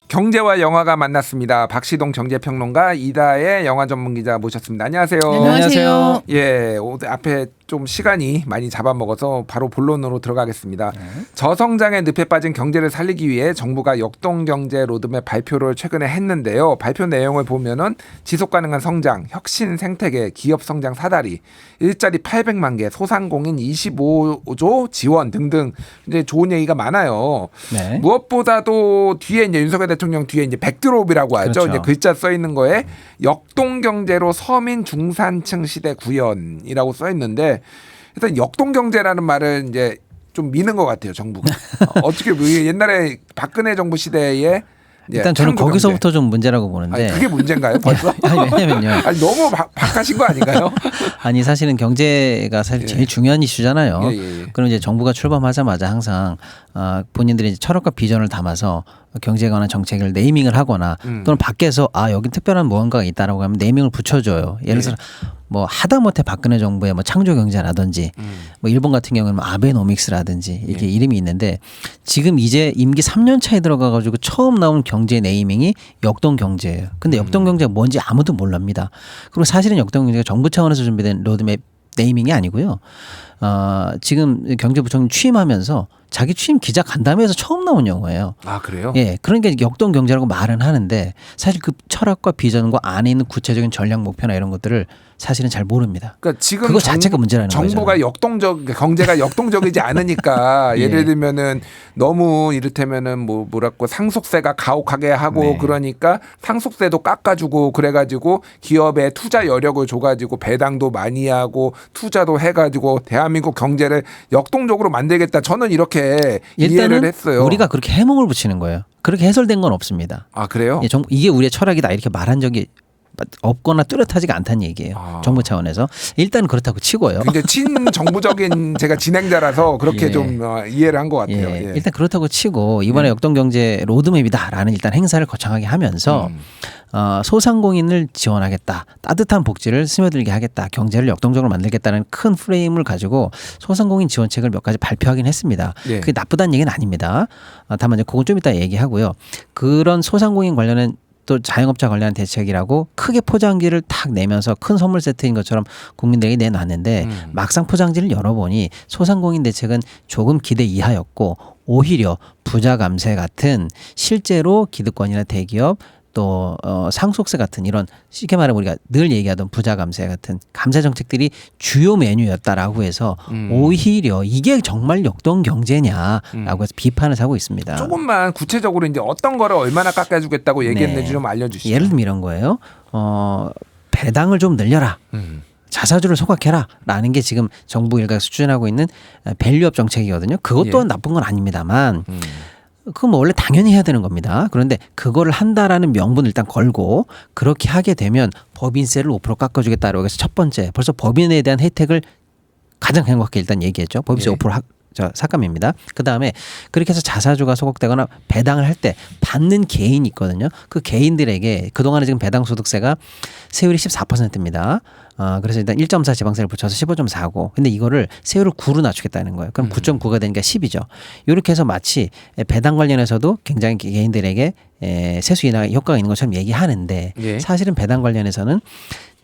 경제와 영화가 만났습니다. 박시동 경제평론가, 이다의 영화 전문기자 모셨습니다. 안녕하세요. 안녕하세요. 예, 앞에 좀 시간이 많이 잡아먹어서 바로 본론으로 들어가겠습니다. 저성장의 늪에 빠진 경제를 살리기 위해 정부가 역동경제 로드맵 발표를 최근에 했는데요. 발표 내용을 보면은 지속가능한 성장, 혁신 생태계, 기업 성장 사다리, 일자리 800만 개, 소상공인 25조 지원 등등 이제 좋은 얘기가 많아요. 네. 무엇보다도 뒤에 이제 윤석열 대통령 뒤에 이제 백드롭이라고 하죠. 그렇죠. 이제 글자 써 있는 거에 역동경제로 서민 중산층 시대 구현이라고 써 있는데 일단 역동경제라는 말을 이제 좀 미는 것 같아요, 정부가. 어떻게 옛날에 박근혜 정부 시대에 일단 저는 거기서부터 좀 문제라고 보는데. 아니, 그게 문제인가요, 벌써? 아니, 왜냐면요. 아니, 너무 박하신 거 아닌가요? 아니 사실은 경제가 사실 제일 중요한 이슈잖아요. 예. 그럼 이제 정부가 출범하자마자 항상 본인들이 이제 철학과 비전을 담아서 경제에 관한 정책을 네이밍을 하거나 또는 밖에서 여기 특별한 무언가가 있다라고 하면 네이밍을 붙여줘요. 예를 들어서 뭐 하다못해 박근혜 정부의 뭐 창조 경제라든지 뭐 일본 같은 경우는 뭐 아베노믹스라든지 이렇게 이름이 있는데 지금 이제 임기 3년 차에 들어가가지고 처음 나온 경제 네이밍이 역동 경제예요. 근데 역동 경제가 뭔지 아무도 몰랍니다. 그리고 사실은 역동 경제가 정부 차원에서 준비된 로드맵 네이밍이 아니고요. 지금 경제부총리 취임하면서 자기 취임 기자 간담회에서 처음 나온 용어예요. 아, 그래요? 예, 그러니까 역동 경제라고 말은 하는데 사실 그 철학과 비전과 안에 있는 구체적인 전략 목표나 이런 것들을 사실은 잘 모릅니다. 그러니까 지금 그거 자체가 문제라는 거죠. 정부가 경제가 역동적이지 않으니까 예를 들면은 너무 이를테면은 뭐랄까 상속세가 가혹하게 하고 그러니까 상속세도 깎아주고 그래가지고 기업에 투자 여력을 줘가지고 배당도 많이 하고 투자도 해가지고 대한민국 경제를 역동적으로 만들겠다. 저는 이렇게 이해를 했어요. 우리가 그렇게 해몽을 붙이는 거예요. 그렇게 해설된 건 없습니다. 아, 그래요? 예, 이게 우리의 철학이다 이렇게 말한 적이 없거나 뚜렷하지가 않다는 얘기예요. 정부 차원에서. 일단 그렇다고 치고요. 근데 친정부적인 제가 진행자라서 그렇게 좀 이해를 한 것 같아요. 예. 일단 그렇다고 치고 이번에 역동경제 로드맵이다라는 일단 행사를 거창하게 하면서 소상공인을 지원하겠다. 따뜻한 복지를 스며들게 하겠다. 경제를 역동적으로 만들겠다는 큰 프레임을 가지고 소상공인 지원책을 몇 가지 발표하긴 했습니다. 그게 나쁘다는 얘기는 아닙니다. 다만 이제 그건 좀 이따 얘기하고요. 그런 소상공인 관련한 또 자영업자 관련한 대책이라고 크게 포장지를 탁 내면서 큰 선물 세트인 것처럼 국민들에게 내놨는데 막상 포장지를 열어보니 소상공인 대책은 조금 기대 이하였고 오히려 부자 감세 같은 실제로 기득권이나 대기업 또 상속세 같은 이런 쉽게 말하면 우리가 늘 얘기하던 부자 감세 같은 감세 정책들이 주요 메뉴였다라고 해서 오히려 이게 정말 역동 경제냐라고 해서 비판을 사고 있습니다. 조금만 구체적으로 이제 어떤 거를 얼마나 깎아주겠다고 얘기했는지 좀 알려주시죠. 예를 들면 이런 거예요. 배당을 좀 늘려라. 자사주를 소각해라라는 게 지금 정부 일각 수준하고 있는 밸류업 정책이거든요. 그것 또한 나쁜 건 아닙니다만 그건 뭐 원래 당연히 해야 되는 겁니다. 그런데 그거를 한다라는 명분을 일단 걸고 그렇게 하게 되면 법인세를 5% 깎아주겠다라고 해서 첫 번째 벌써 법인에 대한 혜택을 가장 행복하게 일단 얘기했죠. 법인세 5% 삭감입니다. 그다음에 그렇게 해서 자사주가 소각되거나 배당을 할 때 받는 개인이 있거든요. 그 개인들에게 그동안에 지금 배당소득세가 세율이 14%입니다. 그래서 일단 1.4 지방세를 붙여서 15.4고 근데 이거를 세율을 9로 낮추겠다는 거예요. 그럼 9.9가 되니까 10이죠. 이렇게 해서 마치 배당 관련해서도 굉장히 개인들에게 세수 인하 효과가 있는 것처럼 얘기하는데 사실은 배당 관련해서는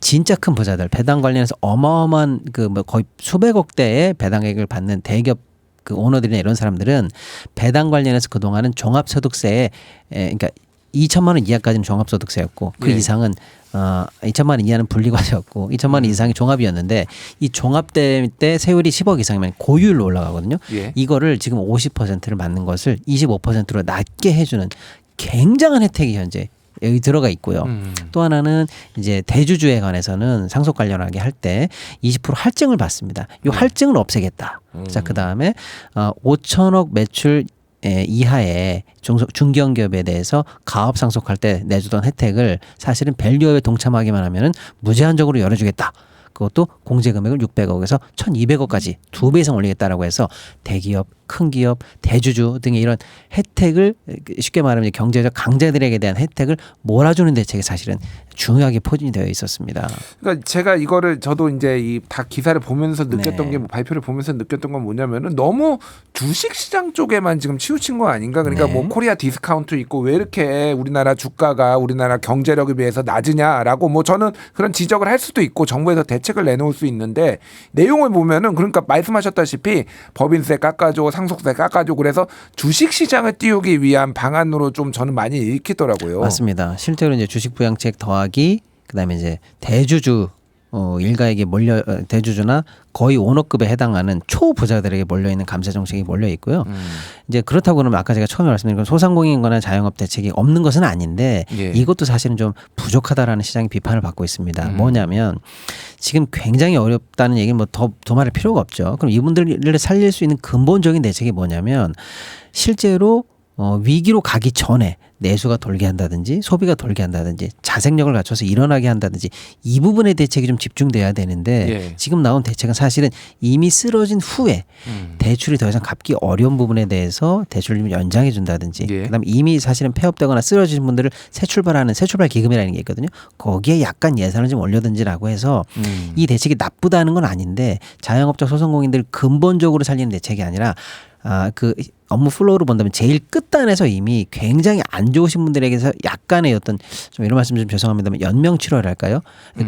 진짜 큰 부자들 배당 관련해서 어마어마한 거의 수백억대의 배당액을 받는 대기업 그 오너들이나 이런 사람들은 배당 관련해서 그동안은 종합소득세에 그러니까 2천만 원 이하까지는 종합소득세였고 그 이상은 2천만 원 이하는 분리과세였고 2천만 원 이상이 종합이었는데 이 종합때 세율이 10억 이상이면 고율로 올라가거든요. 이거를 지금 50%를 맞는 것을 25%로 낮게 해주는 굉장한 혜택이 현재 여기 들어가 있고요. 또 하나는 이제 대주주에 관해서는 상속 관련하게 할 때 20% 할증을 받습니다. 이 할증을 없애겠다. 자, 그다음에 5천억 매출 이하의 중견기업에 대해서 가업 상속할 때 내주던 혜택을 사실은 밸류업에 동참하기만 하면은 무제한적으로 열어주겠다. 그것도 공제 금액을 600억에서 1,200억까지 2배 이상 올리겠다라고 해서 대기업 큰 기업, 대주주 등의 이런 혜택을 쉽게 말하면 경제적 강자들에게 대한 혜택을 몰아주는 대책이 사실은 중요하게 포진이 되어 있었습니다. 그러니까 제가 이거를 저도 이제 이 다 기사를 보면서 느꼈던 네. 게 발표를 보면서 느꼈던 건 뭐냐면은 너무 주식 시장 쪽에만 지금 치우친 거 아닌가? 그러니까 네. 뭐 코리아 디스카운트 있고 왜 이렇게 우리나라 주가가 우리나라 경제력에 비해서 낮으냐라고 뭐 저는 그런 지적을 할 수도 있고 정부에서 대책을 내놓을 수 있는데 내용을 보면은 그러니까 말씀하셨다시피 법인세 깎아줘, 상속세 깎아줘 그래서 주식 시장을 띄우기 위한 방안으로 좀 저는 많이 읽히더라고요. 맞습니다. 실제로 이제 주식 부양책 더하기 그다음에 이제 대주주 일가에게 대주주나 거의 오너급에 해당하는 초부자들에게 몰려 있는 감세 정책이 몰려 있고요. 이제 그렇다고 그러면 아까 제가 처음에 말씀드린 건 소상공인거나 자영업 대책이 없는 것은 아닌데 예. 이것도 사실은 좀 부족하다라는 시장의 비판을 받고 있습니다. 뭐냐면 지금 굉장히 어렵다는 얘기는 뭐 더 말할 필요가 없죠. 그럼 이분들을 살릴 수 있는 근본적인 대책이 뭐냐면 실제로 위기로 가기 전에 내수가 돌게 한다든지 소비가 돌게 한다든지 자생력을 갖춰서 일어나게 한다든지 이 부분의 대책이 좀 집중돼야 되는데 예. 지금 나온 대책은 사실은 이미 쓰러진 후에 대출이 더 이상 갚기 어려운 부분에 대해서 대출을 좀 연장해 준다든지 예. 그다음에 이미 사실은 폐업되거나 쓰러진 분들을 새 출발하는 새 출발 기금이라는 게 있거든요. 거기에 약간 예산을 좀 올려든지라고 해서 이 대책이 나쁘다는 건 아닌데 자영업자 소상공인들 근본적으로 살리는 대책이 아니라 그 업무 플로우로 본다면 제일 끝단에서 이미 굉장히 안 좋으신 분들에게서 약간의 어떤 좀 이런 말씀 좀 죄송합니다만 연명 치료랄까요?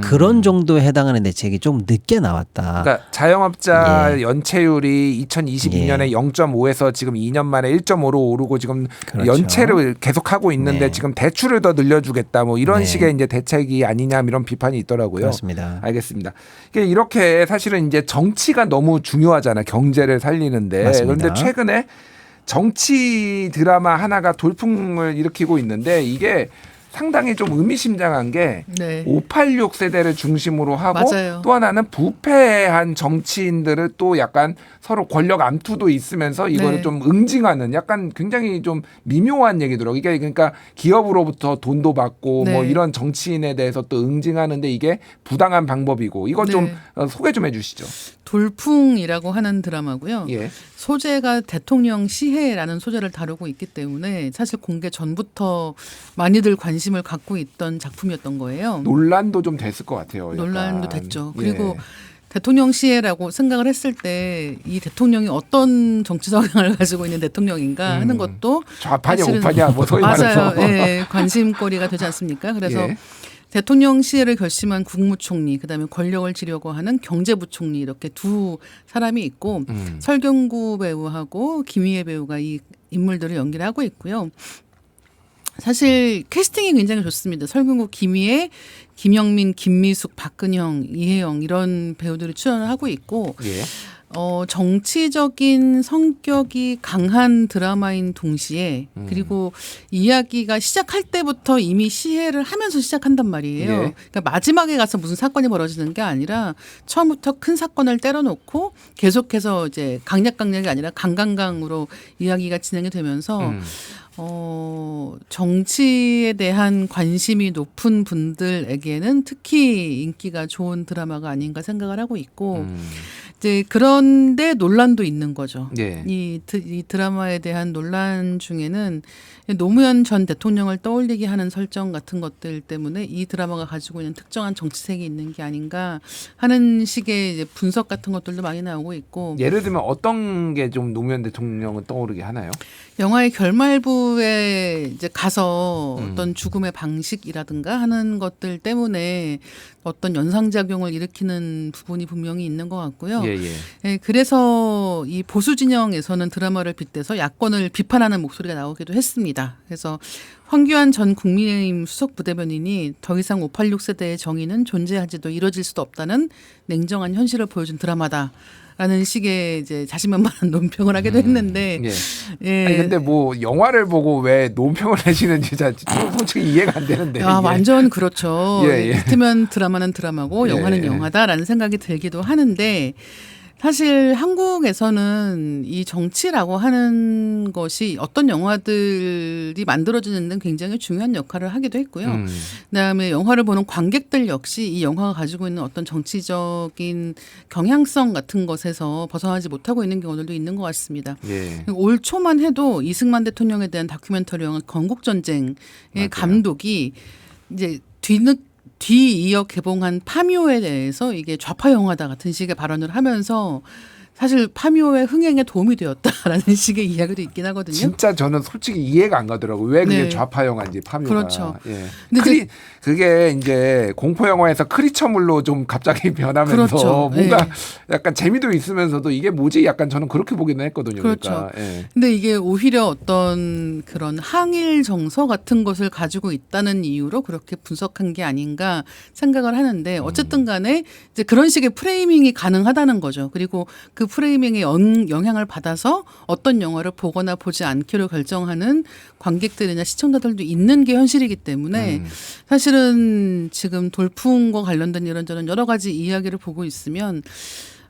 그런 정도에 해당하는 대책이 좀 늦게 나왔다. 그러니까 자영업자 예. 연체율이 2022년에 0.5에서 지금 2년 만에 1.5로 오르고 지금 그렇죠. 연체를 계속하고 있는데 네. 지금 대출을 더 늘려주겠다 뭐 이런 네. 식의 이제 대책이 아니냐 이런 비판이 있더라고요. 그렇습니다. 알겠습니다. 이렇게 사실은 이제 정치가 너무 중요하잖아 경제를 살리는데 맞습니다. 그런데 최근에 정치 드라마 하나가 돌풍을 일으키고 있는데 이게 상당히 좀 의미심장한 게 네. 586 세대를 중심으로 하고 맞아요. 또 하나는 부패한 정치인들을 또 약간 서로 권력 암투도 있으면서 이거를 네. 좀 응징하는 약간 굉장히 좀 미묘한 얘기더라고요. 이게 그러니까 기업으로부터 돈도 받고 네. 뭐 이런 정치인에 대해서 또 응징하는데 이게 부당한 방법이고 이거 좀 네. 소개 좀 해주시죠. 돌풍이라고 하는 드라마고요. 예. 소재가 대통령 시해라는 소재를 다루고 있기 때문에 사실 공개 전부터 많이들 관심을 갖고 있던 작품이었던 거예요. 논란도 좀 됐을 것 같아요. 약간. 논란도 됐죠. 예. 그리고 대통령 시해라고 생각을 했을 때 이 대통령이 어떤 정치 성향을 가지고 있는 대통령인가 하는 것도 좌파냐 사실은 우파냐 뭐 소위 맞아요. 말해서 예, 관심거리가 되지 않습니까? 그래서 예. 대통령 시해를 결심한 국무총리, 그다음에 권력을 쥐려고 하는 경제부총리 이렇게 두 사람이 있고 설경구 배우하고 김희애 배우가 이 인물들을 연기를 하고 있고요. 사실 캐스팅이 굉장히 좋습니다. 설경구, 김희애, 김영민, 김미숙, 박근형, 이혜영 이런 배우들이 출연을 하고 있고 예. 정치적인 성격이 강한 드라마인 동시에 그리고 이야기가 시작할 때부터 이미 시해를 하면서 시작한단 말이에요. 예. 그러니까 마지막에 가서 무슨 사건이 벌어지는 게 아니라 처음부터 큰 사건을 때려놓고 계속해서 이제 강약강약이 아니라 강강강으로 이야기가 진행이 되면서 정치에 대한 관심이 높은 분들에게는 특히 인기가 좋은 드라마가 아닌가 생각을 하고 있고 이제 그런데 논란도 있는 거죠. 예. 이 드라마에 대한 논란 중에는 노무현 전 대통령을 떠올리게 하는 설정 같은 것들 때문에 이 드라마가 가지고 있는 특정한 정치색이 있는 게 아닌가 하는 식의 이제 분석 같은 것들도 많이 나오고 있고 예를 들면 어떤 게 좀 노무현 대통령을 떠오르게 하나요? 영화의 결말부에 이제 가서 어떤 죽음의 방식이라든가 하는 것들 때문에 어떤 연상작용을 일으키는 부분이 분명히 있는 것 같고요. 예, 예. 예, 그래서 이 보수 진영에서는 드라마를 빗대서 야권을 비판하는 목소리가 나오기도 했습니다. 그래서 황교안 전 국민의힘 수석 부대변인이 더 이상 586 세대의 정의는 존재하지도 이뤄질 수도 없다는 냉정한 현실을 보여준 드라마다. 라는 식의 이제 자신만만한 논평을 하기도 했는데, 예. 예. 아니 근데 뭐 영화를 보고 왜 논평을 내시는지 솔직히 이해가 안 되는데. 아, 이게. 완전 그렇죠. 예, 예. 이를테면 드라마는 드라마고 영화는 예. 영화다라는 생각이 들기도 하는데 사실 한국에서는 이 정치라고 하는 것이 어떤 영화들이 만들어지는 데 굉장히 중요한 역할을 하기도 했고요. 그다음에 영화를 보는 관객들 역시 이 영화가 가지고 있는 어떤 정치적인 경향성 같은 것에서 벗어나지 못하고 있는 경우들도 있는 것 같습니다. 예. 올 초만 해도 이승만 대통령에 대한 다큐멘터리 영화 건국전쟁의 맞아요. 감독이 이제 뒤이어 개봉한 파묘에 대해서 이게 좌파 영화다 같은 식의 발언을 하면서 사실 파묘의 흥행에 도움이 되었다라는 식의 이야기도 있긴 하거든요. 진짜 저는 솔직히 이해가 안 가더라고요. 왜 그게 네. 좌파 영화인지 파묘가. 그렇죠. 예. 근데 그게 이제 공포 영화에서 크리처물로 좀 갑자기 변하면서 그렇죠. 뭔가 네. 약간 재미도 있으면서 이게 뭐지? 약간 저는 그렇게 보기는 했거든요. 그렇죠. 그러니까. 예. 근데 이게 오히려 어떤 그런 항일 정서 같은 것을 가지고 있다는 이유로 그렇게 분석한 게 아닌가 생각을 하는데 어쨌든 간에 이제 그런 식의 프레이밍이 가능하다는 거죠. 그리고 그 프레이밍의 영향을 받아서 어떤 영화를 보거나 보지 않기로 결정하는 관객들이나 시청자들도 있는 게 현실이기 때문에 사실은 지금 돌풍과 관련된 이런저런 여러 가지 이야기를 보고 있으면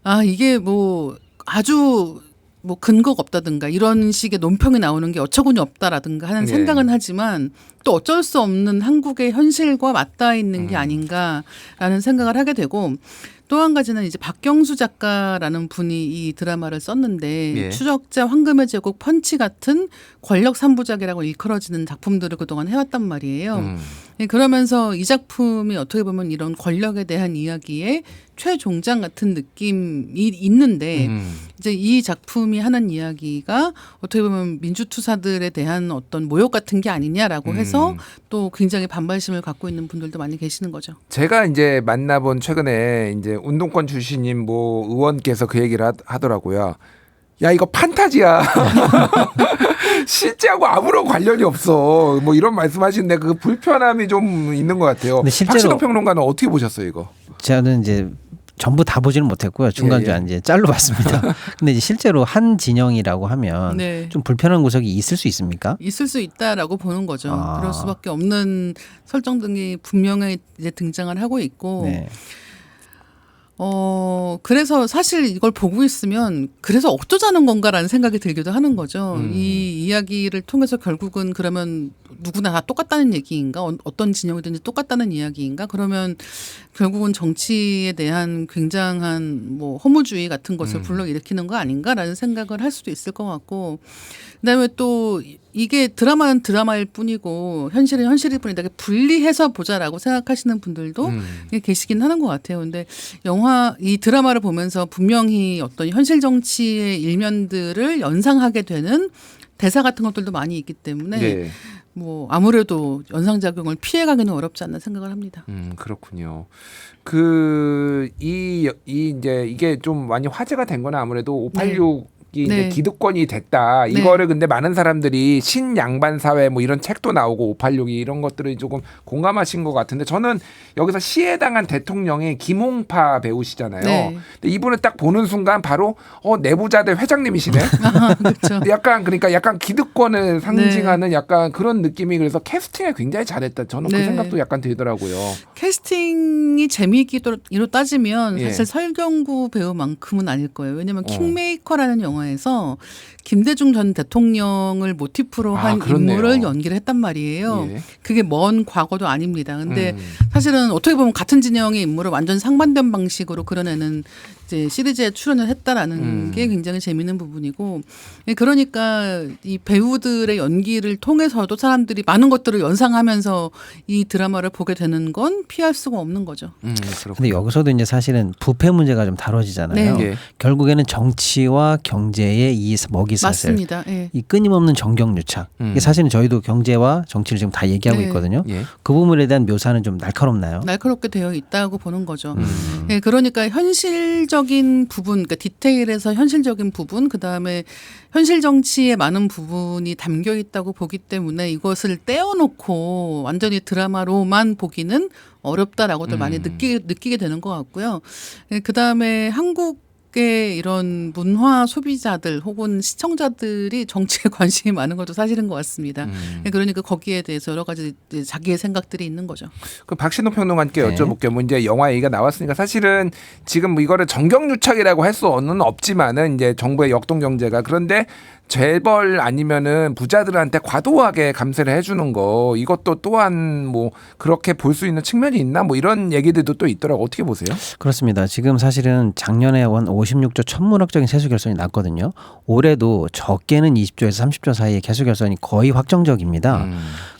아 이게 뭐 아주 뭐 근거가 없다든가 이런 식의 논평이 나오는 게 어처구니 없다라든가 하는 네. 생각은 하지만 또 어쩔 수 없는 한국의 현실과 맞닿아 있는 게 아닌가라는 생각을 하게 되고 또 한 가지는 이제 박경수 작가라는 분이 이 드라마를 썼는데 예. 추적자, 황금의 제국, 펀치 같은 권력 삼부작이라고 일컬어지는 작품들을 그동안 해왔단 말이에요. 예, 그러면서 이 작품이 어떻게 보면 이런 권력에 대한 이야기의 최종장 같은 느낌이 있는데 이제 이 작품이 하는 이야기가 어떻게 보면 민주투사들에 대한 어떤 모욕 같은 게 아니냐라고 해서 또 굉장히 반발심을 갖고 있는 분들도 많이 계시는 거죠. 제가 이제 만나본 최근에 이제 운동권 출신인 뭐 의원께서 그 얘기를 하더라고요. 야 이거 판타지야. 실제하고 아무런 관련이 없어. 뭐 이런 말씀하시는데 그 불편함이 좀 있는 것 같아요. 근데 실제로- 박신호 평론가는 어떻게 보셨어요 이거? 저는 이제 전부 다 보지는 못했고요. 중간중간 이제 짤로 봤습니다. 근데 이제 실제로 한 진영이라고 하면 네. 좀 불편한 구석이 있을 수 있습니까? 있을 수 있다라고 보는 거죠. 아. 그럴 수밖에 없는 설정 등이 분명히 이제 등장을 하고 있고 네. 그래서 사실 이걸 보고 있으면 그래서 어쩌자는 건가라는 생각이 들기도 하는 거죠. 이 이야기를 통해서 결국은 그러면 누구나 다 똑같다는 얘기인가? 어떤 진영이든지 똑같다는 이야기인가? 그러면 결국은 정치에 대한 굉장한 뭐 허무주의 같은 것을 불러일으키는 거 아닌가라는 생각을 할 수도 있을 것 같고 그다음에 또 이게 드라마는 드라마일 뿐이고 현실은 현실일 뿐이다. 분리해서 보자라고 생각하시는 분들도 계시긴 하는 것 같아요. 근데 이 드라마를 보면서 분명히 어떤 현실 정치의 일면들을 연상하게 되는 대사 같은 것들도 많이 있기 때문에 네. 뭐 아무래도 연상작용을 피해가기는 어렵지 않나 생각을 합니다. 그렇군요. 이제 이게 좀 많이 화제가 된 거는 아무래도 586 이제 네. 기득권이 됐다. 네. 이거를 근데 많은 사람들이 신양반 사회 뭐 이런 책도 나오고 586이 이런 것들을 조금 공감하신 것 같은데 저는 여기서 시해당한 대통령이 김홍파 배우시잖아요. 네. 근데 이분을 딱 보는 순간 바로 내부자대 회장님이시네. 그렇죠. 약간 기득권을 상징하는 약간 그런 느낌이 그래서 캐스팅을 굉장히 잘했다. 저는 그 네. 생각도 약간 들더라고요. 캐스팅이 재미있기로 따지면 예. 사실 설경구 배우만큼은 아닐 거예요. 왜냐하면 킹메이커라는 영화에서 김대중 전 대통령을 모티프로 한 그렇네요. 인물을 연기를 했단 말이에요. 예. 그게 먼 과거도 아닙니다. 근데 사실은 어떻게 보면 같은 진영의 인물을 완전 상반된 방식으로 그려내는 이제 시리즈에 출연을 했다라는 게 굉장히 재미있는 부분이고 그러니까 이 배우들의 연기를 통해서도 사람들이 많은 것들을 연상하면서 이 드라마를 보게 되는 건 피할 수가 없는 거죠. 그렇군요. 근데 여기서도 이제 사실은 부패 문제가 좀 다뤄지잖아요. 네. 예. 결국에는 정치와 경제의 이 먹이사슬, 맞습니다. 예. 이 끊임없는 정경유착. 이게 사실은 저희도 경제와 정치를 지금 다 얘기하고 네. 있거든요. 예. 그 부분에 대한 묘사는 좀 날카롭나요? 날카롭게 되어 있다고 보는 거죠. 예, 그러니까 현실적인 부분, 그러니까 디테일에서 현실적인 부분, 그 다음에 현실 정치의 많은 부분이 담겨 있다고 보기 때문에 이것을 떼어놓고 완전히 드라마로만 보기는 어렵다라고들 많이 느끼게 되는 것 같고요. 예, 그 다음에 한국 밖에 이런 문화 소비자들 혹은 시청자들이 정치에 관심이 많은 것도 사실인 것 같습니다. 그러니까 거기에 대해서 여러 가지 이제 자기의 생각들이 있는 거죠. 그 박신호 평론가님께 네. 여쭤볼게요. 뭐 이제 영화 얘기가 나왔으니까 사실은 지금 뭐 이거를 정경유착이라고 할 수는 없지만은 이제 정부의 역동 경제가 그런데 재벌 아니면은 부자들한테 과도하게 감세를 해주는 거 이것도 또한 뭐 그렇게 볼 수 있는 측면이 있나 뭐 이런 얘기들도 또 있더라고. 어떻게 보세요? 그렇습니다. 지금 사실은 작년에 원 56조 천문학적인 세수 결손이 났거든요. 올해도 적게는 20조에서 30조 사이의 개수 결손이 거의 확정적입니다.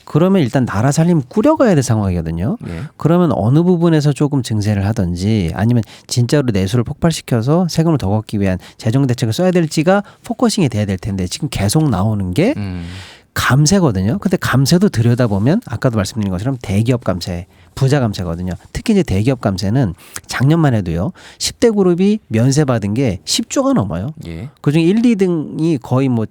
그러면 일단 나라 살림 꾸려가야 될 상황이거든요. 예. 그러면 어느 부분에서 조금 증세를 하든지 아니면 진짜로 내수를 폭발시켜서 세금을 더 걷기 위한 재정 대책을 써야 될지가 포커싱이 돼야 될 텐데 지금 계속 나오는 게 감세거든요. 근데 감세도 들여다보면 아까도 말씀드린 것처럼 대기업 감세, 부자 감세거든요. 특히 이제 대기업 감세는 작년만 해도요. 10대 그룹이 면세 받은 게 10조가 넘어요. 예. 그중에 1, 2등이 거의 뭐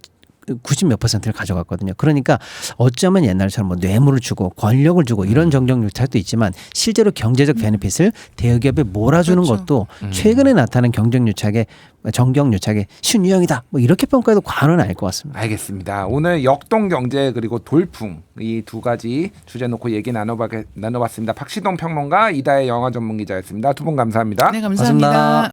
90 몇 %를 가져갔거든요. 그러니까 어쩌면 옛날처럼 뭐 뇌물을 주고 권력을 주고 이런 정경유착도 있지만 실제로 경제적 베네핏을 대기업에 몰아주는 그렇죠. 것도 최근에 나타난 정경유착의 신유형이다. 뭐 이렇게 평가해도 과언은 아닐 것 같습니다. 알겠습니다. 오늘 역동 경제 그리고 돌풍 이 두 가지 주제 놓고 얘기 나눠봤습니다. 박시동 평론가 이다혜 영화 전문 기자였습니다. 두 분 감사합니다. 네, 감사합니다. 고맙습니다.